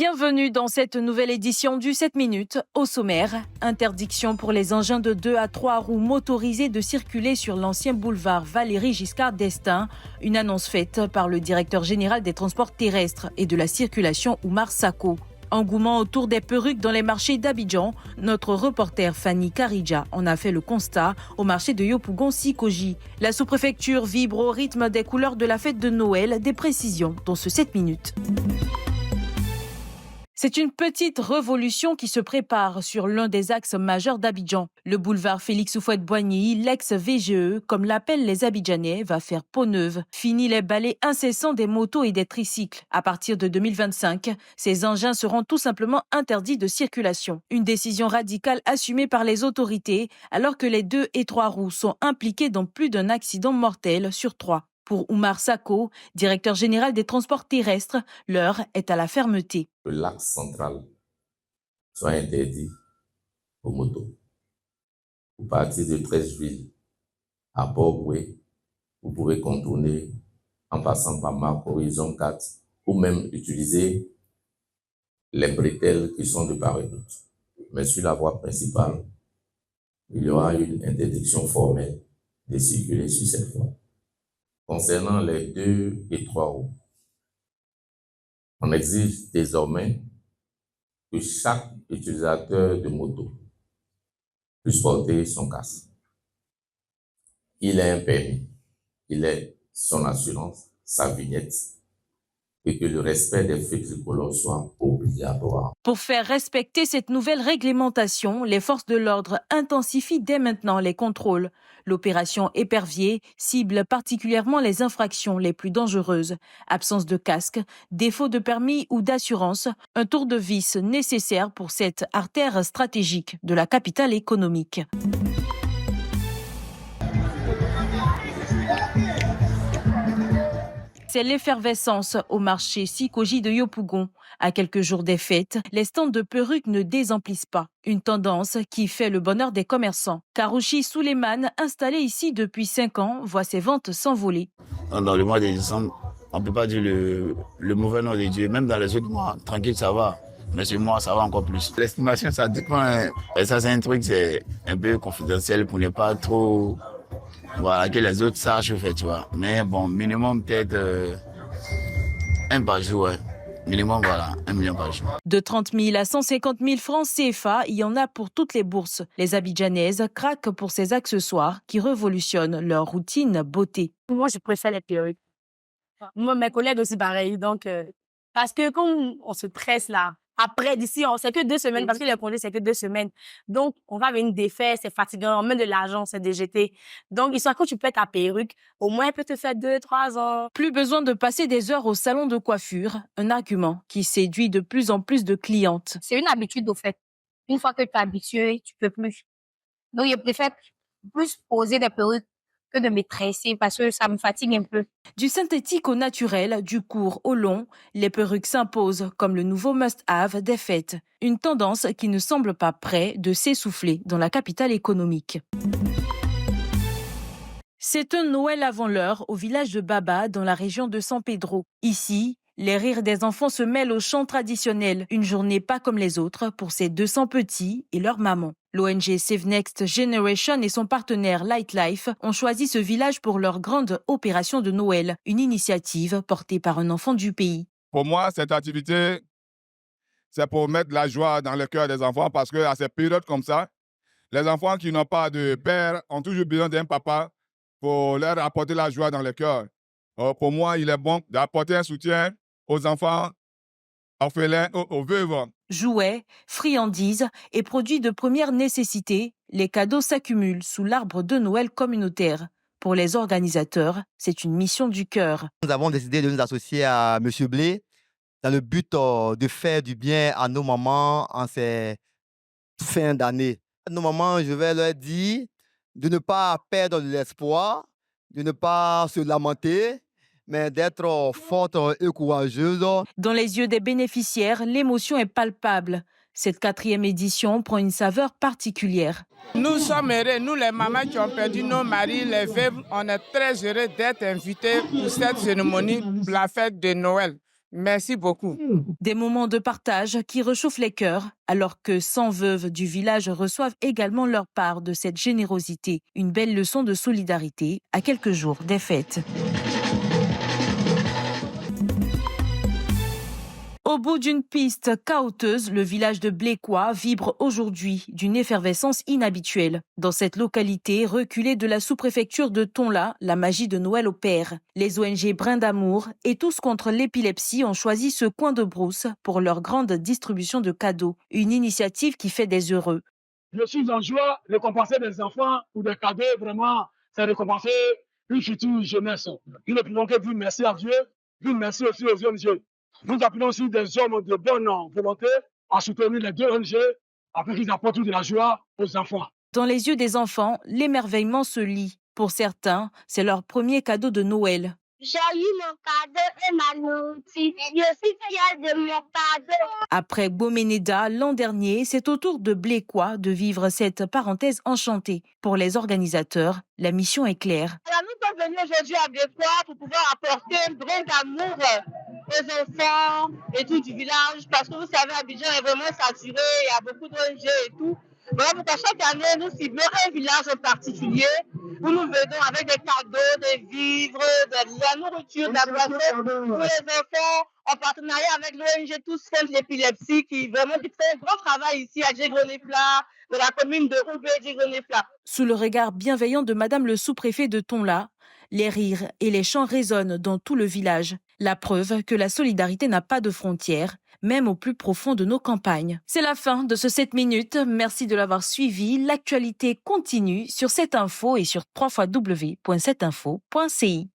Bienvenue dans cette nouvelle édition du 7 minutes. Au sommaire, interdiction pour les engins de 2 à 3 roues motorisés de circuler sur l'ancien boulevard Valéry Giscard d'Estaing. Une annonce faite par le directeur général des transports terrestres et de la circulation Oumar Sako. Engouement autour des perruques dans les marchés d'Abidjan. Notre reporter Fanny Karidja en a fait le constat au marché de Yopougon-Sikoji. La sous-préfecture vibre au rythme des couleurs de la fête de Noël. Des précisions dans ce 7 minutes. C'est une petite révolution qui se prépare sur l'un des axes majeurs d'Abidjan. Le boulevard Félix Houphouët-Boigny, l'ex-VGE, comme l'appellent les Abidjanais, va faire peau neuve. Fini les balais incessants des motos et des tricycles. À partir de 2025, ces engins seront tout simplement interdits de circulation. Une décision radicale assumée par les autorités, alors que les 2 et 3 roues sont impliqués dans plus d'un accident mortel sur 3. Pour Oumar Sako, directeur général des transports terrestres, l'heure est à la fermeté. Que l'axe central soit interdit aux motos. Pour partir de 13 villes à Port-Boué, vous pouvez contourner en passant par Marc Horizon 4 ou même utiliser les bretelles qui sont de part et d'autre. Mais sur la voie principale, il y aura une interdiction formelle de circuler sur cette voie. Concernant les 2 et 3 roues, on exige désormais que chaque utilisateur de moto puisse porter son casque. Il a un permis, il a son assurance, sa vignette, et que le respect des feux tricolores soit obligatoire. Pour faire respecter cette nouvelle réglementation, les forces de l'ordre intensifient dès maintenant les contrôles. L'opération Épervier cible particulièrement les infractions les plus dangereuses. Absence de casque, défaut de permis ou d'assurance, un tour de vis nécessaire pour cette artère stratégique de la capitale économique. C'est l'effervescence au marché Sikoji de Yopougon. À quelques jours des fêtes, les stands de perruques ne désemplissent pas. Une tendance qui fait le bonheur des commerçants. Karouchi Souleymane, installé ici depuis 5 ans, voit ses ventes s'envoler. Dans le mois de décembre, on ne peut pas dire le mauvais nom de Dieu. Même dans les autres mois, tranquille, ça va. Mais ce mois, ça va encore plus. L'estimation, ça dépend. Et ça, c'est un truc, c'est un peu confidentiel pour ne pas trop... Voilà, que les autres sachent, fait, tu vois. Mais bon, minimum peut-être 1 par jour, ouais. Minimum, voilà, 1 million par jour. De 30 000 à 150 000 francs CFA, il y en a pour toutes les bourses. Les Abidjanaises craquent pour ces accessoires qui révolutionnent leur routine beauté. Moi, je préfère les perruques. Moi, mes collègues aussi pareil. Donc, parce que quand on se presse là, après, d'ici, c'est que 2 semaines, parce que les congés, c'est que 2 semaines. Donc, on va venir défaire, c'est fatigant, on met de l'argent, c'est déjeté. Donc, histoire que tu paies ta perruque, au moins, elle peut te faire 2, 3 ans. Plus besoin de passer des heures au salon de coiffure, un argument qui séduit de plus en plus de clientes. C'est une habitude, au fait. Une fois que tu es habitué, tu peux plus. Donc, je préfère plus poser des perruques que de me tresser parce que ça me fatigue un peu. Du synthétique au naturel, du court au long, les perruques s'imposent comme le nouveau must-have des fêtes. Une tendance qui ne semble pas près de s'essouffler dans la capitale économique. C'est un Noël avant l'heure au village de Baba dans la région de San Pedro. Ici, les rires des enfants se mêlent aux chants traditionnels. Une journée pas comme les autres pour ces 200 petits et leur maman. L'ONG Save Next Generation et son partenaire Light Life ont choisi ce village pour leur grande opération de Noël, une initiative portée par un enfant du pays. Pour moi, cette activité, c'est pour mettre la joie dans le cœur des enfants parce qu'à ces périodes comme ça, les enfants qui n'ont pas de père ont toujours besoin d'un papa pour leur apporter la joie dans le cœur. Pour moi, il est bon d'apporter un soutien aux enfants orphelins, aux veuves. Jouets, friandises et produits de première nécessité, les cadeaux s'accumulent sous l'arbre de Noël communautaire. Pour les organisateurs, c'est une mission du cœur. Nous avons décidé de nous associer à M. Blé dans le but de faire du bien à nos mamans en ces fins d'année. Nos mamans, je vais leur dire de ne pas perdre de l'espoir, de ne pas se lamenter, mais d'être forte et courageuse. Dans les yeux des bénéficiaires, l'émotion est palpable. Cette 4e édition prend une saveur particulière. Nous sommes heureux, nous les mamans qui ont perdu nos maris, les veuves, on est très heureux d'être invités pour cette cérémonie pour la fête de Noël. Merci beaucoup. Des moments de partage qui réchauffent les cœurs, alors que 100 veuves du village reçoivent également leur part de cette générosité. Une belle leçon de solidarité à quelques jours des fêtes. Au bout d'une piste chaoteuse, le village de Blécois vibre aujourd'hui d'une effervescence inhabituelle. Dans cette localité reculée de la sous-préfecture de Tonla, la magie de Noël opère. Les ONG Brin d'Amour et Tous contre l'épilepsie ont choisi ce coin de brousse pour leur grande distribution de cadeaux. Une initiative qui fait des heureux. Je suis en joie de récompenser des enfants ou des cadeaux. Vraiment, c'est récompenser une future jeunesse. Nous ne pouvons que dire merci à Dieu, dire merci aussi aux ONG. Nous appelons aussi des hommes de bonne volonté à soutenir les deux ONG afin qu'ils apportent de la joie aux enfants. Dans les yeux des enfants, l'émerveillement se lit. Pour certains, c'est leur premier cadeau de Noël. J'ai eu mon cadeau et ma nourriture. Je suis fière de mon cadeau. Après Boménéda, l'an dernier, c'est au tour de Blécois de vivre cette parenthèse enchantée. Pour les organisateurs, la mission est claire. Nous sommes venus aujourd'hui à Blécois pour pouvoir apporter un brin d'amour aux enfants et tout du village. Parce que vous savez, Abidjan est vraiment saturé, il y a beaucoup d'ONG et tout. Voilà pourquoi chaque année, nous ciblons un village en particulier où nous venons avec des cadeaux, des vivres, de la nourriture, de la boisson pour les enfants, en partenariat avec l'ONG Tous contre l'épilepsie qui fait un grand travail ici à Djegronefla, de la commune de Oubé Djegronefla. Sous le regard bienveillant de Madame le sous-préfet de Tonla, les rires et les chants résonnent dans tout le village. La preuve que la solidarité n'a pas de frontières, même au plus profond de nos campagnes. C'est la fin de ce 7 minutes. Merci de l'avoir suivi. L'actualité continue sur 7info et sur www.7info.ci.